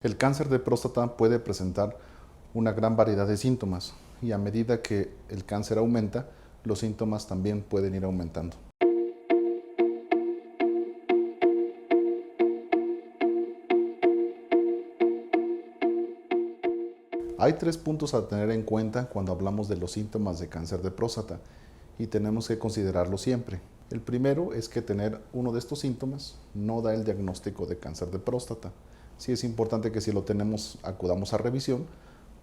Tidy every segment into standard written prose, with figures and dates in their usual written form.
El cáncer de próstata puede presentar una gran variedad de síntomas y a medida que el cáncer aumenta, los síntomas también pueden ir aumentando. Hay 3 puntos a tener en cuenta cuando hablamos de los síntomas de cáncer de próstata y tenemos que considerarlo siempre. El primero es que tener uno de estos síntomas no da el diagnóstico de cáncer de próstata. Sí es importante que si lo tenemos acudamos a revisión,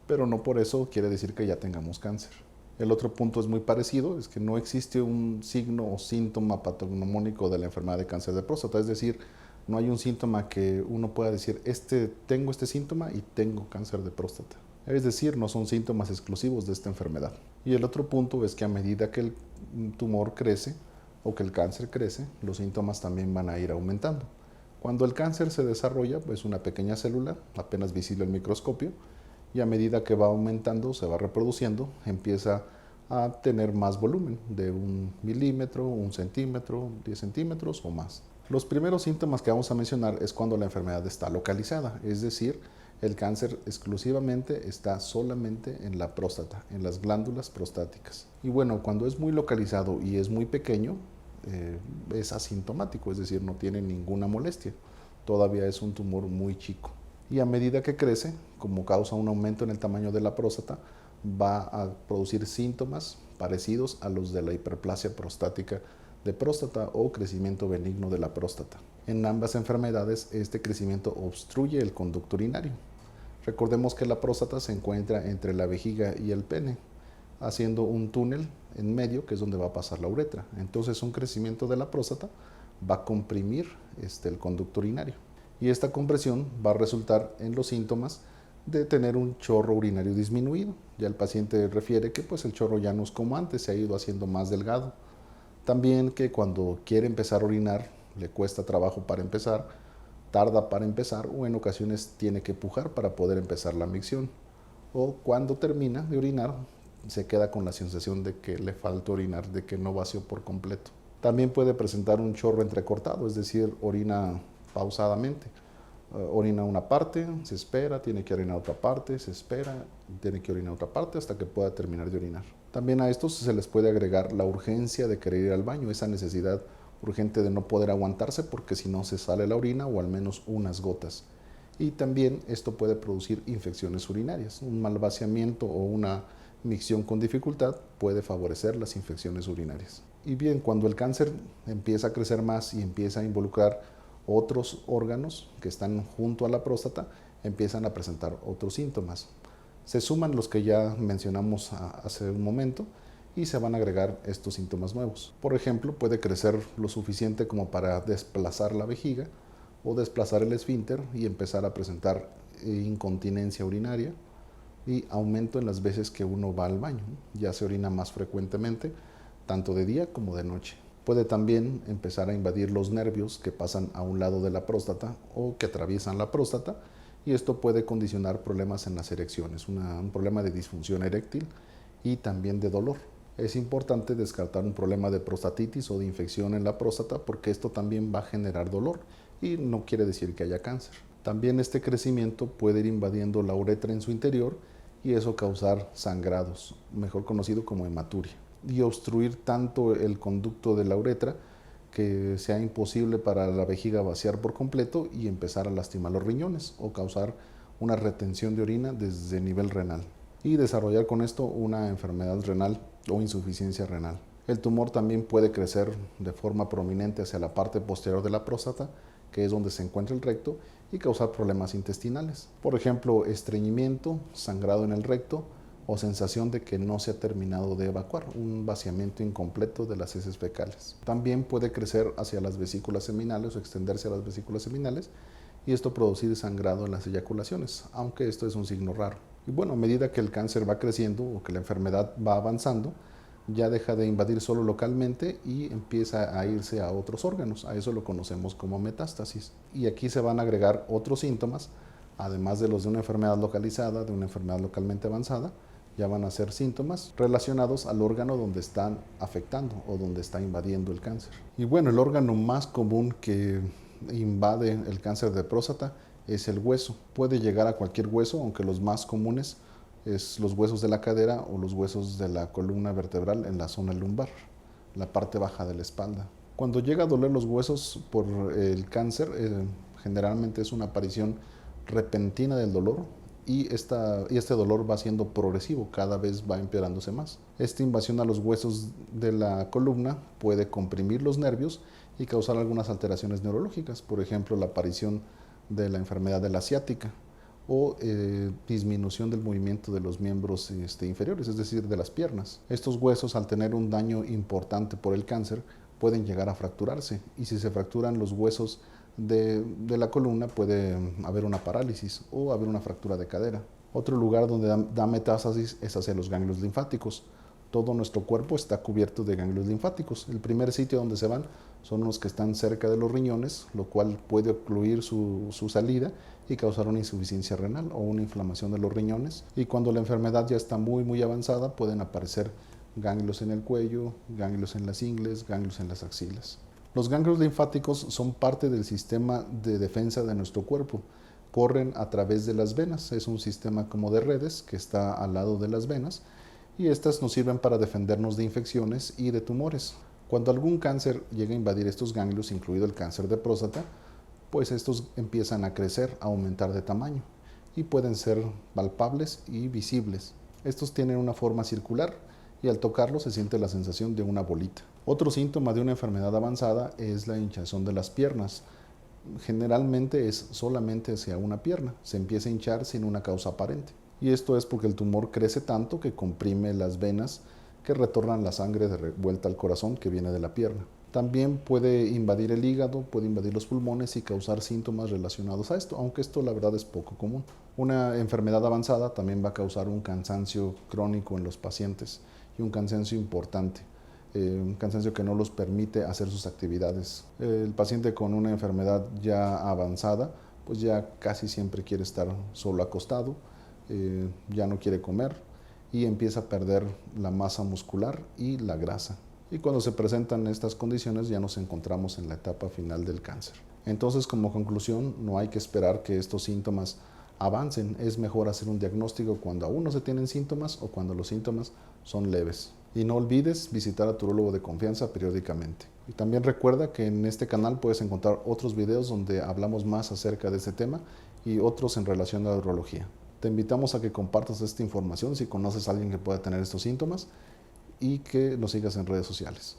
pero no por eso quiere decir que ya tengamos cáncer. El otro punto es muy parecido, es que no existe un signo o síntoma patognomónico de la enfermedad de cáncer de próstata, es decir, no hay un síntoma que uno pueda decir, tengo este síntoma y tengo cáncer de próstata. Es decir, no son síntomas exclusivos de esta enfermedad. Y el otro punto es que a medida que el tumor crece o que el cáncer crece, los síntomas también van a ir aumentando. Cuando el cáncer se desarrolla, pues una pequeña célula, apenas visible al microscopio, y a medida que va aumentando, se va reproduciendo, empieza a tener más volumen, de 1 milímetro, 1 centímetro, 10 centímetros o más. Los primeros síntomas que vamos a mencionar es cuando la enfermedad está localizada, es decir, el cáncer exclusivamente está solamente en la próstata, en las glándulas prostáticas. Y bueno, cuando es muy localizado y es muy pequeño, es asintomático, es decir, no tiene ninguna molestia. Todavía es un tumor muy chico. Y a medida que crece, como causa un aumento en el tamaño de la próstata, va a producir síntomas parecidos a los de la hiperplasia prostática de próstata o crecimiento benigno de la próstata. En ambas enfermedades, este crecimiento obstruye el conducto urinario. Recordemos que la próstata se encuentra entre la vejiga y el pene, haciendo un túnel en medio que es donde va a pasar la uretra. Entonces, un crecimiento de la próstata va a comprimir el conducto urinario. Y esta compresión va a resultar en los síntomas de tener un chorro urinario disminuido. Ya el paciente refiere que pues el chorro ya no es como antes, se ha ido haciendo más delgado. También que cuando quiere empezar a orinar, le cuesta trabajo para empezar, tarda para empezar o en ocasiones tiene que pujar para poder empezar la micción. O cuando termina de orinar, se queda con la sensación de que le falta orinar, de que no vació por completo. También puede presentar un chorro entrecortado, es decir, orina pausadamente. Orina una parte, se espera, tiene que orinar otra parte, se espera, tiene que orinar otra parte hasta que pueda terminar de orinar. También a estos se les puede agregar la urgencia de querer ir al baño, esa necesidad urgente de no poder aguantarse porque si no se sale la orina o al menos unas gotas. Y también esto puede producir infecciones urinarias. Un mal vaciamiento o una micción con dificultad puede favorecer las infecciones urinarias. Y bien, cuando el cáncer empieza a crecer más y empieza a involucrar otros órganos que están junto a la próstata, empiezan a presentar otros síntomas. Se suman los que ya mencionamos hace un momento y se van a agregar estos síntomas nuevos. Por ejemplo, puede crecer lo suficiente como para desplazar la vejiga o desplazar el esfínter y empezar a presentar incontinencia urinaria y aumento en las veces que uno va al baño. Ya se orina más frecuentemente, tanto de día como de noche. Puede también empezar a invadir los nervios que pasan a un lado de la próstata o que atraviesan la próstata y esto puede condicionar problemas en las erecciones, un problema de disfunción eréctil y también de dolor. Es importante descartar un problema de prostatitis o de infección en la próstata porque esto también va a generar dolor y no quiere decir que haya cáncer. También este crecimiento puede ir invadiendo la uretra en su interior y eso causar sangrados, mejor conocido como hematuria, y obstruir tanto el conducto de la uretra que sea imposible para la vejiga vaciar por completo y empezar a lastimar los riñones o causar una retención de orina desde nivel renal y desarrollar con esto una enfermedad renal o insuficiencia renal. El tumor también puede crecer de forma prominente hacia la parte posterior de la próstata, que es donde se encuentra el recto, y causar problemas intestinales. Por ejemplo, estreñimiento, sangrado en el recto o sensación de que no se ha terminado de evacuar, un vaciamiento incompleto de las heces fecales. También puede crecer hacia las vesículas seminales o extenderse a las vesículas seminales y esto producir sangrado en las eyaculaciones, aunque esto es un signo raro. Y bueno, a medida que el cáncer va creciendo o que la enfermedad va avanzando, ya deja de invadir solo localmente y empieza a irse a otros órganos. A eso lo conocemos como metástasis. Y aquí se van a agregar otros síntomas, además de los de una enfermedad localizada, de una enfermedad localmente avanzada, ya van a ser síntomas relacionados al órgano donde están afectando o donde está invadiendo el cáncer. Y bueno, el órgano más común que invade el cáncer de próstata es el hueso. Puede llegar a cualquier hueso, aunque los más comunes es los huesos de la cadera o los huesos de la columna vertebral en la zona lumbar, la parte baja de la espalda. Cuando llega a doler los huesos por el cáncer, generalmente es una aparición repentina del dolor y este dolor va siendo progresivo, cada vez va empeorándose más. Esta invasión a los huesos de la columna puede comprimir los nervios y causar algunas alteraciones neurológicas, por ejemplo, la aparición de la enfermedad de la ciática o disminución del movimiento de los miembros inferiores, es decir, de las piernas. Estos huesos, al tener un daño importante por el cáncer, pueden llegar a fracturarse, y si se fracturan los huesos de la columna puede haber una parálisis o haber una fractura de cadera. Otro lugar donde da metástasis es hacia los ganglios linfáticos. Todo nuestro cuerpo está cubierto de ganglios linfáticos. El primer sitio donde se van son los que están cerca de los riñones, lo cual puede ocluir su salida y causar una insuficiencia renal o una inflamación de los riñones. Y cuando la enfermedad ya está muy avanzada, pueden aparecer ganglios en el cuello, ganglios en las ingles, ganglios en las axilas. Los ganglios linfáticos son parte del sistema de defensa de nuestro cuerpo. Corren a través de las venas. Es un sistema como de redes que está al lado de las venas, y estas nos sirven para defendernos de infecciones y de tumores. Cuando algún cáncer llega a invadir estos ganglios, incluido el cáncer de próstata, pues estos empiezan a crecer, a aumentar de tamaño y pueden ser palpables y visibles. Estos tienen una forma circular y al tocarlos se siente la sensación de una bolita. Otro síntoma de una enfermedad avanzada es la hinchazón de las piernas. Generalmente es solamente hacia una pierna, se empieza a hinchar sin una causa aparente. Y esto es porque el tumor crece tanto que comprime las venas que retornan la sangre de vuelta al corazón que viene de la pierna. También puede invadir el hígado, puede invadir los pulmones y causar síntomas relacionados a esto, aunque esto la verdad es poco común. Una enfermedad avanzada también va a causar un cansancio crónico en los pacientes y un cansancio importante, un cansancio que no los permite hacer sus actividades. El paciente con una enfermedad ya avanzada, pues ya casi siempre quiere estar solo acostado, ya no quiere comer y empieza a perder la masa muscular y la grasa. Y cuando se presentan estas condiciones ya nos encontramos en la etapa final del cáncer. Entonces, como conclusión, no hay que esperar que estos síntomas avancen. Es mejor hacer un diagnóstico cuando aún no se tienen síntomas o cuando los síntomas son leves. Y no olvides visitar a tu urólogo de confianza periódicamente. Y también recuerda que en este canal puedes encontrar otros videos donde hablamos más acerca de este tema y otros en relación a la urología. Te invitamos a que compartas esta información si conoces a alguien que pueda tener estos síntomas y que nos sigas en redes sociales.